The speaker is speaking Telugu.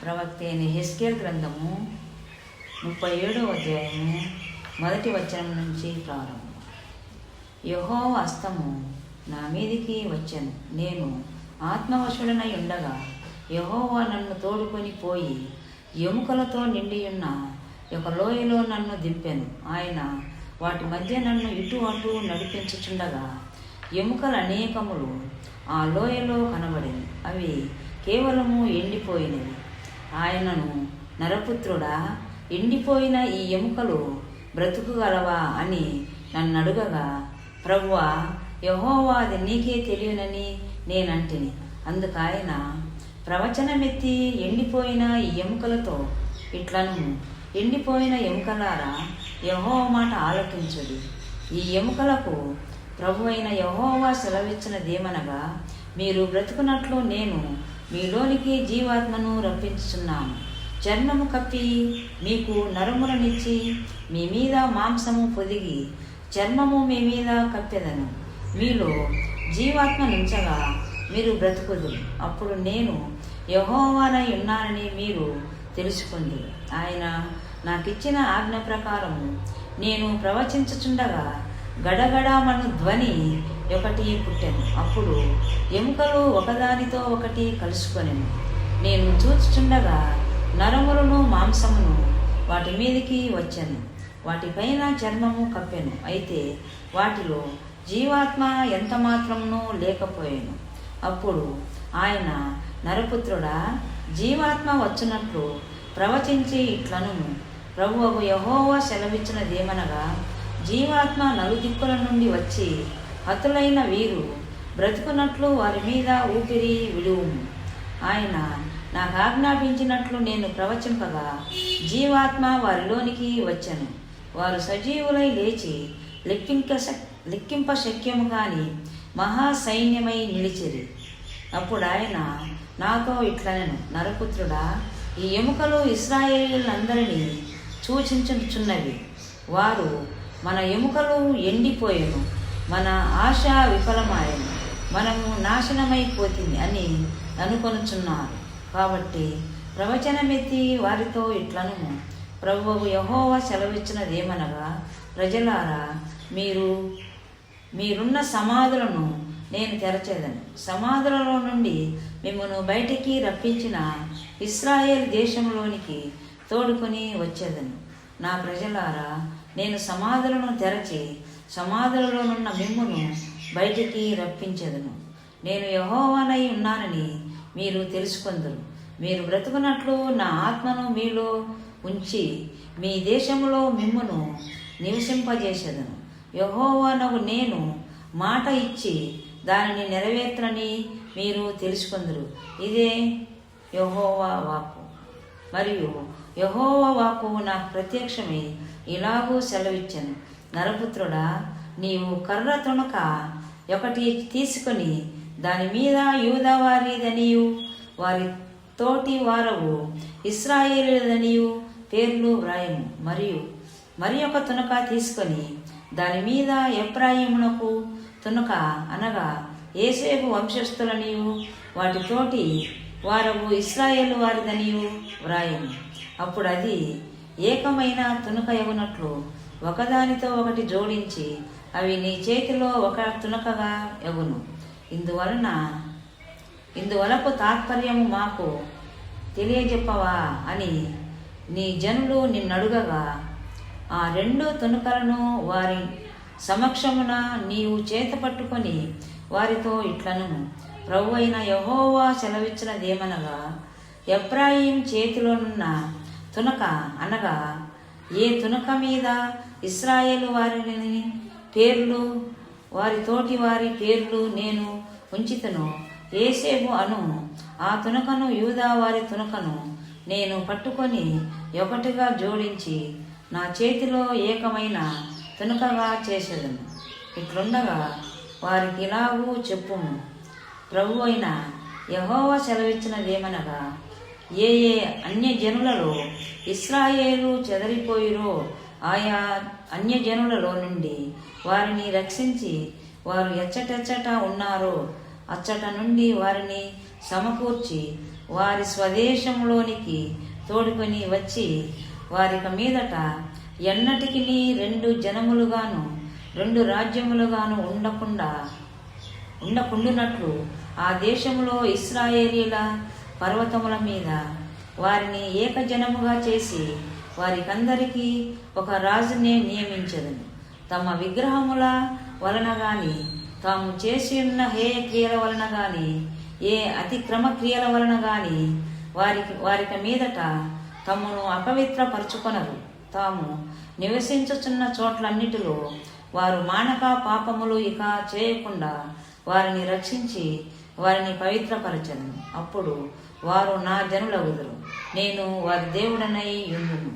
ప్రవక్త అయిన యెహెజ్కేలు గ్రంథము 37వ అధ్యాయము 1వ వచనం నుంచి ప్రారంభం. యెహోవా హస్తము నా మీదికి వచ్చెను, నేను ఆత్మవశుడనై ఉండగా యెహోవా నన్ను తోడుకొని పోయి ఎముకలతో నిండియున్న ఒక లోయలో నన్ను దింపెను. ఆయన వాటి మధ్య నన్ను ఇటు అటు నడిపించుచుండగా ఎముకలు అనేకములు ఆ లోయలో కనబడింది. అవి కేవలము ఎండిపోయినవి. ఆయనను, నరపుత్రుడా, ఎండిపోయిన ఈ ఎముకలు బ్రతుకుగలవా అని నన్ను అడుగగా, ప్రభువా, యెహోవా అది నీకే తెలియనని నేనంటిని. అందుకాయన ప్రవచనమెత్తి, ఎండిపోయిన ఈ ఎముకలతో ఇట్లను, ఎండిపోయిన ఎముకలారా, యెహోవా మాట ఆలకించుడి. ఈ ఎముకలకు ప్రభు అయిన యెహోవా సెలవిచ్చినదేమనగా, మీరు బ్రతుకున్నట్లు నేను మీలోనికి జీవాత్మను రప్పించుచున్నాను. చర్మము కప్పి మీకు నరములనిచ్చి మీ మీద మాంసము పొదిగి చర్మము మీ మీద కప్పెదను. మీలో జీవాత్మ నుంచగా మీరు బ్రతుకుదురు. అప్పుడు నేను యెహోవానై ఉన్నానని మీరు తెలుసుకుంది. ఆయన నాకిచ్చిన ఆజ్ఞ ప్రకారము నేను ప్రవచించుచుండగా గడగడమను ధ్వని ఒకటి పుట్టెను. అప్పుడు ఎముకలు ఒకదానితో ఒకటి కలుసుకొనెను. నేను చూచుచుండగా నరములను మాంసమును వాటి మీదికి వచ్చెను. వాటిపైన చర్మము కప్పెను. అయితే వాటిలో జీవాత్మ ఎంత మాత్రమునూ లేకపోయాను. అప్పుడు ఆయన, నరపుత్రుడా, జీవాత్మ వచ్చునట్లు ప్రవచించి ఇట్లను, ప్రభువగు యెహోవా సెలవిచ్చినదేమనగా, జీవాత్మ నలుదిక్కుల నుండి వచ్చి హతులైన వీరు బ్రతుకున్నట్లు వారి మీద ఊపిరి విడువుము. ఆయన నాకు ఆజ్ఞాపించినట్లు నేను ప్రవచింపగా జీవాత్మ వారిలోనికి వచ్చెను. వారు సజీవులై లేచి లెక్కింప శక్యము కాని మహాసైన్యమై నిలిచిరి. అప్పుడు ఆయన నాతో ఇట్లనెను, నరపుత్రుడా, ఈ ఎముకలు ఇశ్రాయేలీయులందరినీ సూచించుచున్నవి. వారు, మన ఎముకలు ఎండిపోయెను, మన ఆశ విఫలమాయను, మనము నాశనమైపోతుంది అని అనుకొనుచున్నారు. కాబట్టి ప్రవచనమెత్తి వారితో ఇట్లను, ప్రభువు యెహోవా సెలవిచ్చినదేమనగా, ప్రజలారా, మీరున్న సమాధులను నేను తెరచేదను. సమాధులలో నుండి మిమ్మను బయటికి రప్పించిన ఇశ్రాయేల్ దేశంలోనికి తోడుకొని వచ్చేదను. నా ప్రజలారా, నేను సమాధులను తెరచి సమాధులలోనున్న మిమ్మును బయటికి రప్పించెదను. నేను యెహోవానై ఉన్నానని మీరు తెలుసుకొందురు. మీరు బ్రతుకున్నట్లు నా ఆత్మను మీలో ఉంచి మీ దేశంలో మిమ్మును నివసింపజేసేదను. యెహోవానగు నేను మాట ఇచ్చి దానిని నెరవేర్చనని మీరు తెలుసుకొందురు. ఇదే యెహోవా వాక్కు. మరియు యెహోవా వాక్కు నాకు ప్రత్యక్షమై ఇలాగూ సెలవిచ్చెను, నరపుత్రుడా, నీవు కర్ర తునక ఒకటి తీసుకొని దాని మీద యూదా వారిదనియు వారి తోటి వారవు ఇశ్రాయేలీయులదనియు పేర్లు వ్రాయము. మరియు మరి ఒక తునక తీసుకొని దాని మీద ఎఫ్రాయిమునకు తునక అనగా యోసేపు వంశస్థులనియు వాటి తోటి వారవు ఇశ్రాయేలు వారిదనియు వ్రాయము. అప్పుడు అది ఏకమైన తునక ఎగునట్లు ఒకదానితో ఒకటి జోడించి అవి నీ చేతిలో ఒక తునకగా ఎగును. ఇందువలకు తాత్పర్యము మాకు తెలియజెప్పవా అని నీ జనులు నిన్నడుగగా, ఆ రెండు తునకలను వారి సమక్షమున నీవు చేత పట్టుకొని వారితో ఇట్లను, ప్రభు అయిన యెహోవా సెలవిచ్చినదేమనగా, ఎఫ్రాయిం చేతిలోనున్న తునక అనగా ఏ తునక మీద ఇశ్రాయేలు వారిని పేర్లు వారి తోటి వారి పేర్లు నేను ఉంచితను, యోసేపు అను ఆ తునకను యూదా వారి తునకను నేను పట్టుకొని ఒకటిగా జోడించి నా చేతిలో ఏకమైన తునకగా చేసేదను. ఇట్లుండగా వారికి ఇలాగూ చెప్పుము, ప్రభు అయిన యెహోవా సెలవిచ్చినదేమనగా, ఏ అన్యజనులలో ఇశ్రాయేలు చెదరిపోయిరో ఆయా అన్యజనులలో నుండి వారిని రక్షించి వారు ఎచ్చటెచ్చట ఉన్నారో అచ్చట నుండి వారిని సమకూర్చి వారి స్వదేశంలోనికి తోడుకొని వచ్చి వారిక మీదట ఎన్నటికి 2 జనములుగాను 2 రాజ్యములుగాను ఉండకుండునట్లు ఆ దేశంలో ఇశ్రాయేలీల పర్వతముల మీద వారిని ఏకజనముగా చేసి వారికందరికీ ఒక రాజునే నియమించదను. తమ విగ్రహముల వలన గాని తాము చేసి ఉన్న హేయ క్రియల వలన గాని ఏ అతిక్రమ క్రియల వలన గాని వారిక మీదట తమను అపవిత్రపరచుకొనరు. తాము నివసించుచున్న చోట్లన్నిటిలో వారు మానక పాపములు ఇక చేయకుండా వారిని రక్షించి వారిని పవిత్రపరచను. అప్పుడు వారు నా జనులగుదురు, నేను వారి దేవుడనై యుందును.